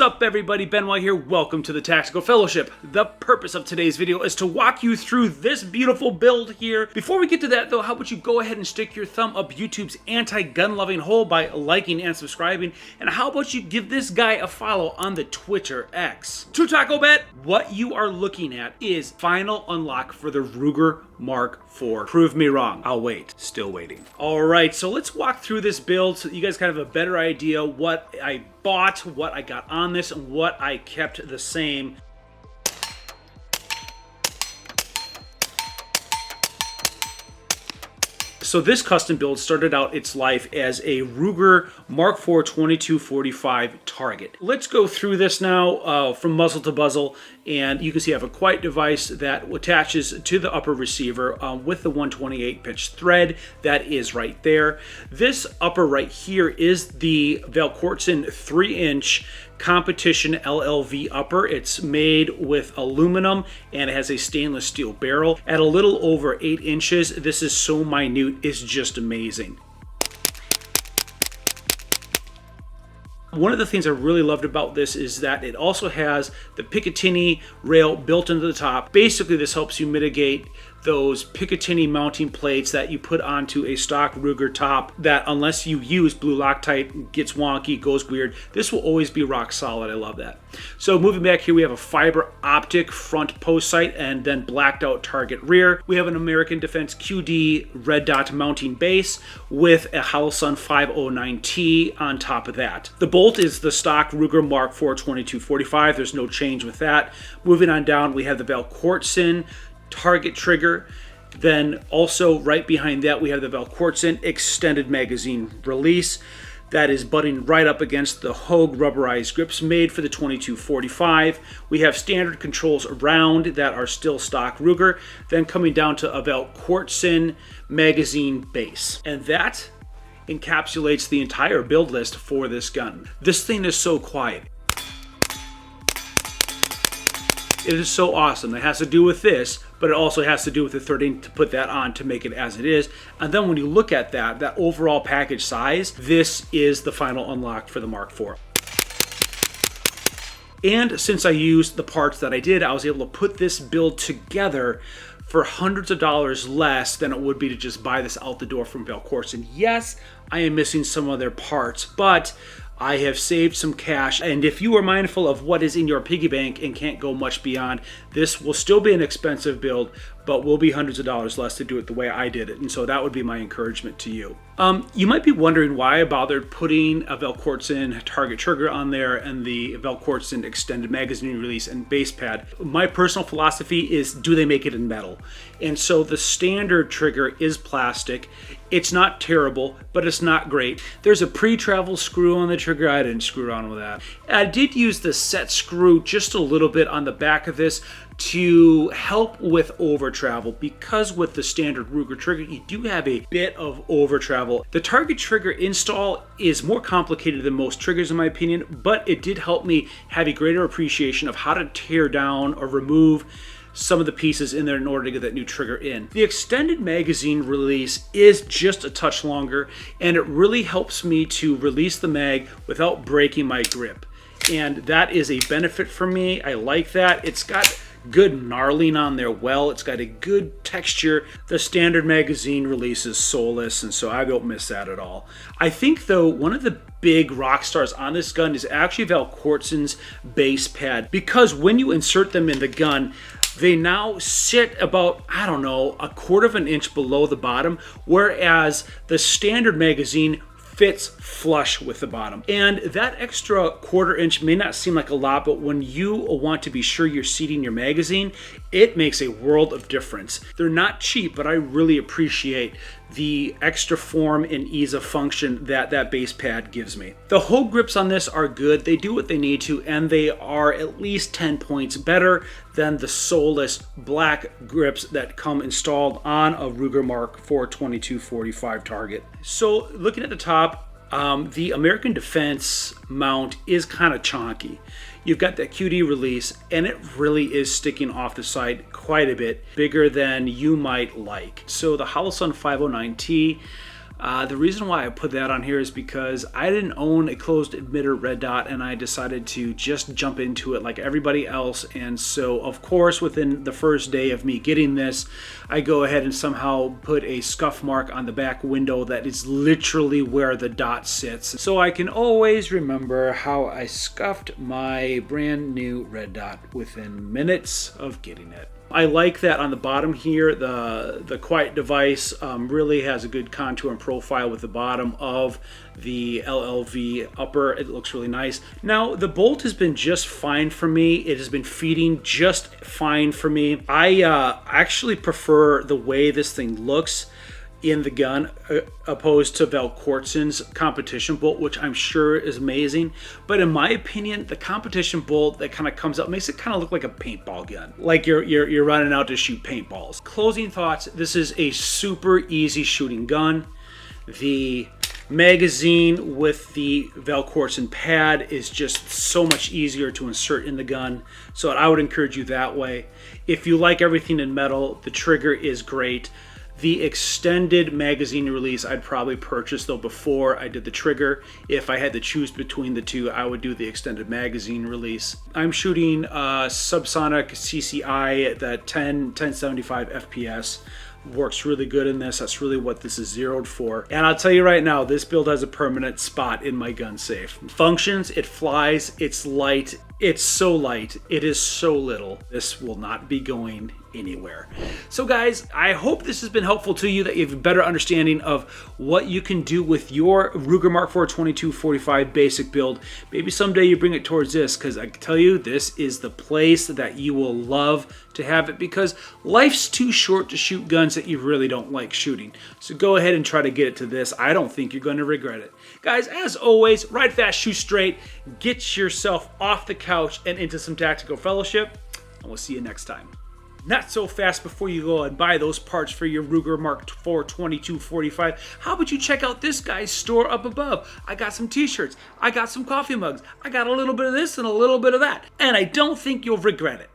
up, everybody? Benoit here. Welcome to the Tactical Fellowship. The purpose of today's video is to walk you through this beautiful build here. Before we get to that though, how about you go ahead and stick your thumb up YouTube's anti-gun loving hole by liking and subscribing, and how about you give this guy a follow on the Twitter X. To Taco Bet, what you are looking at is final unlock for the Ruger Mark IV. Prove me wrong. I'll wait. Still waiting. All right, so let's walk through this build so you guys kind of have a better idea what I bought, what I got on this, and what I kept the same. So this custom build started out its life as a Ruger Mark IV 2245 target. Let's go through this now from muzzle to muzzle, and you can see I have a quiet device that attaches to the upper receiver with the 128 pitch thread that is right there. This upper right here is the Volquartsen 3-inch competition LLV upper. It's made with aluminum and it has a stainless steel barrel at a little over 8 inches. This is so minute, it's just amazing. One of the things I really loved about this is that it also has the Picatinny rail built into the top. Basically, this helps you mitigate those Picatinny mounting plates that you put onto a stock Ruger top that, unless you use blue Loctite, gets wonky, goes weird. This will always be rock solid. I love that. So moving back here, we have a fiber optic front post sight and then blacked out target rear. We have an American Defense QD red dot mounting base with a Holosun 509T on top of that. The bolt is the stock Ruger Mark IV 2245. There's no change with that. Moving on down, we have the Volquartsen target trigger. Then also right behind that, we have the Volquartsen extended magazine release that is butting right up against the Hogue rubberized grips made for the 2245. We have standard controls around that are still stock Ruger. Then coming down to a Volquartsen magazine base. And that encapsulates the entire build list for this gun. This thing is so quiet. It is so awesome. It has to do with this, but it also has to do with the 13 to put that on to make it as it is. And then when you look at that overall package size, this is the final unlock for the Mark IV. And since I used the parts that I did, I was able to put this build together for hundreds of dollars less than it would be to just buy this out the door from Volquartsen. Yes, I am missing some of their parts, but I have saved some cash, and if you are mindful of what is in your piggy bank and can't go much beyond, this will still be an expensive build, but will be hundreds of dollars less to do it the way I did it, and so that would be my encouragement to you. You might be wondering why I bothered putting a Volquartsen target trigger on there and the Volquartsen extended magazine release and base pad. My personal philosophy is, do they make it in metal? And so the standard trigger is plastic. It's not terrible, but it's not great. There's a pre-travel screw on the trigger. I didn't screw around with that. I did use the set screw just a little bit on the back of this to help with over travel, because with the standard Ruger trigger, you do have a bit of over travel. The target trigger install is more complicated than most triggers in my opinion, but it did help me have a greater appreciation of how to tear down or remove some of the pieces in there in order to get that new trigger in. The extended magazine release is just a touch longer, and it really helps me to release the mag without breaking my grip. And that is a benefit for me. I like that. It's got good gnarling on there. Well, it's got a good texture. The standard magazine release is soulless, and so I don't miss that at all. I think though one of the big rock stars on this gun is actually Volquartsen's base pad, because when you insert them in the gun, they now sit about, I don't know, a quarter of an inch below the bottom, whereas the standard magazine fits flush with the bottom. And that extra quarter inch may not seem like a lot, but when you want to be sure you're seating your magazine, it makes a world of difference. They're not cheap, but I really appreciate the extra form and ease of function that that base pad gives me. The Hogue grips on this are good. They do what they need to, and they are at least 10 points better than the soulless black grips that come installed on a Ruger Mark IV 2245 target. So looking at the top, the American Defense mount is kind of chonky. You've got that QD release, and it really is sticking off the side quite a bit, bigger than you might like. So the Holosun 509T The reason why I put that on here is because I didn't own a closed emitter red dot, and I decided to just jump into it like everybody else. And so, of course, within the first day of me getting this, I go ahead and somehow put a scuff mark on the back window that is literally where the dot sits. So I can always remember how I scuffed my brand new red dot within minutes of getting it. I like that on the bottom here, the quiet device really has a good contour and profile with the bottom of the LLV upper. It looks really nice. Now, the bolt has been just fine for me. It has been feeding just fine for me. I actually prefer the way this thing looks in the gun opposed to Volquartsen's competition bolt, which I'm sure is amazing. But in my opinion, the competition bolt that kind of comes up makes it kind of look like a paintball gun, like you're running out to shoot paintballs. Closing thoughts, this is a super easy shooting gun. The magazine with the Volquartsen pad is just so much easier to insert in the gun, so I would encourage you that way. If you like everything in metal, the trigger is great. The extended magazine release I'd probably purchase though before I did the trigger. If I had to choose between the two, I would do the extended magazine release. I'm shooting subsonic CCI at that 1075 FPS. Works really good in this. That's really what this is zeroed for. And I'll tell you right now, this build has a permanent spot in my gun safe. Functions, it flies, it's light. It's so light, it is so little. This will not be going anywhere. So guys, I hope this has been helpful to you, that you have a better understanding of what you can do with your Ruger Mark IV 2245 basic build. Maybe someday you bring it towards this, because I can tell you, this is the place that you will love to have it, because life's too short to shoot guns that you really don't like shooting. So go ahead and try to get it to this. I don't think you're going to regret it. Guys, as always, ride fast, shoot straight, get yourself off the couch and into some tactical fellowship, and we'll see you next time. Not so fast before you go and buy those parts for your Ruger Mark IV 2245. How about you check out this guy's store up above? I got some t-shirts, I got some coffee mugs, I got a little bit of this and a little bit of that, and I don't think you'll regret it.